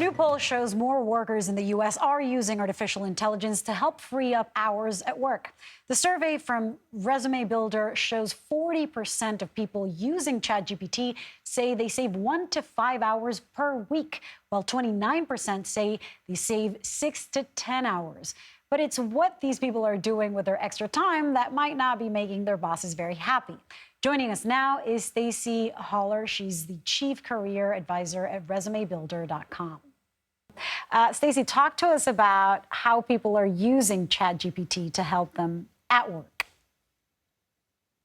new poll shows more workers in the U.S. are using artificial intelligence to help free up hours at work. The survey from Resume Builder shows 40% of people using ChatGPT say they save 1 to 5 hours per week, while 29% say they save 6 to 10 hours. But it's what these people are doing with their extra time that might not be making their bosses very happy. Joining us now is Stacie Haller. She's the Chief Career Advisor at ResumeBuilder.com. Stacie, talk to us about how people are using ChatGPT to help them at work.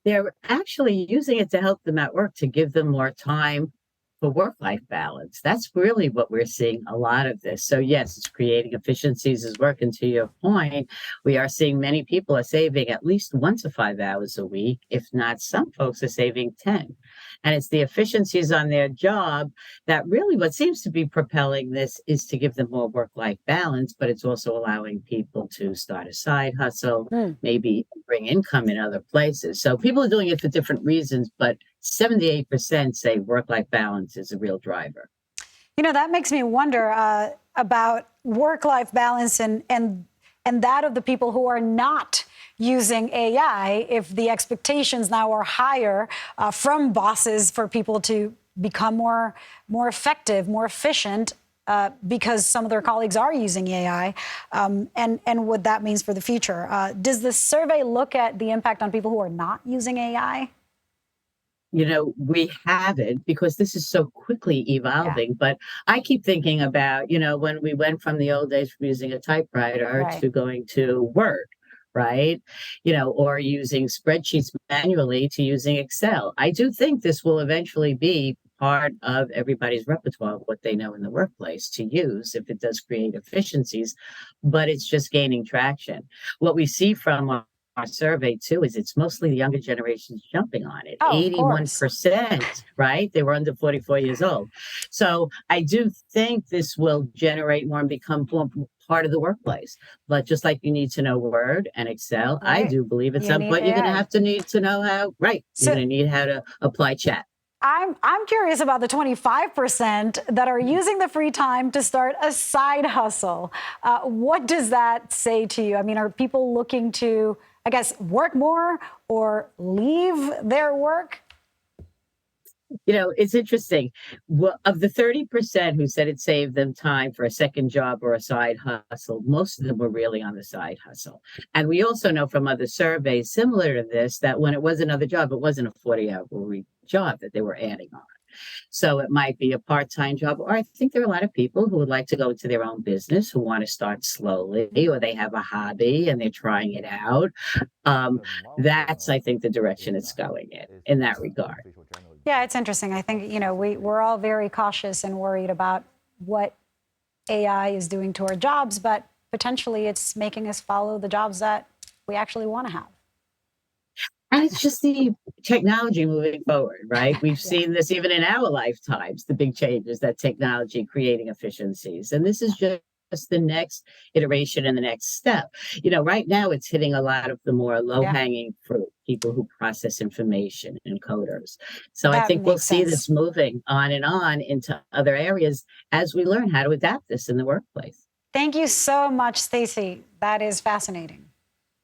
They're actually using it to help them at work, to give them more time for work-life balance. That's really what we're seeing a lot of this. So yes, it's creating efficiencies as work. And to your point, we are seeing many people are saving at least 1 to 5 hours a week. If not, some folks are saving 10. And it's the efficiencies on their job that really what seems to be propelling this is to give them more work-life balance, but it's also allowing people to start a side hustle, maybe bring income in other places. So people are doing it for different reasons, but 78% say work-life balance is a real driver. You know, that makes me wonder about work-life balance and that of the people who are not using AI, if the expectations now are higher from bosses for people to become more effective, more efficient, because some of their colleagues are using AI, and what that means for the future. Does the survey look at the impact on people who are not using AI? You know, we haven't, because this is so quickly evolving. But I keep thinking about, you know, when we went from the old days from using a typewriter to going to Word, right? You know, or using spreadsheets manually to using Excel. I do think this will eventually be part of everybody's repertoire of what they know in the workplace to use if it does create efficiencies, but it's just gaining traction. What we see from our survey too is it's mostly the younger generations jumping on it. 81%, right? They were under 44 years old. So I do think this will generate more and become part of the workplace. But just like you need to know Word and Excel, I do believe at some point you're going to have to need to know how, you're going to need how to apply chat. I'm curious about the 25% that are using the free time to start a side hustle. What does that say to you? I mean, are people looking to, I guess, work more or leave their work? You know, it's interesting. Well, of the 30% who said it saved them time for a second job or a side hustle, most of them were really on the side hustle. And we also know from other surveys similar to this that when it was another job, it wasn't a 40-hour week job that they were adding on. So it might be a part-time job, or I think there are a lot of people who would like to go into their own business, who want to start slowly, or they have a hobby and they're trying it out. That's, I think, the direction it's going in that regard. Yeah, it's interesting. I think, you know, we're all very cautious and worried about what AI is doing to our jobs, but potentially it's making us follow the jobs that we actually want to have. And it's just the technology moving forward, right? We've seen this even in our lifetimes, the big changes that technology creating efficiencies. And this is just the next iteration and the next step. You know, right now it's hitting a lot of the more low-hanging fruit, people who process information and coders. So I think we'll see this moving on into other areas as we learn how to adapt this in the workplace. Thank you so much, Stacie. That is fascinating.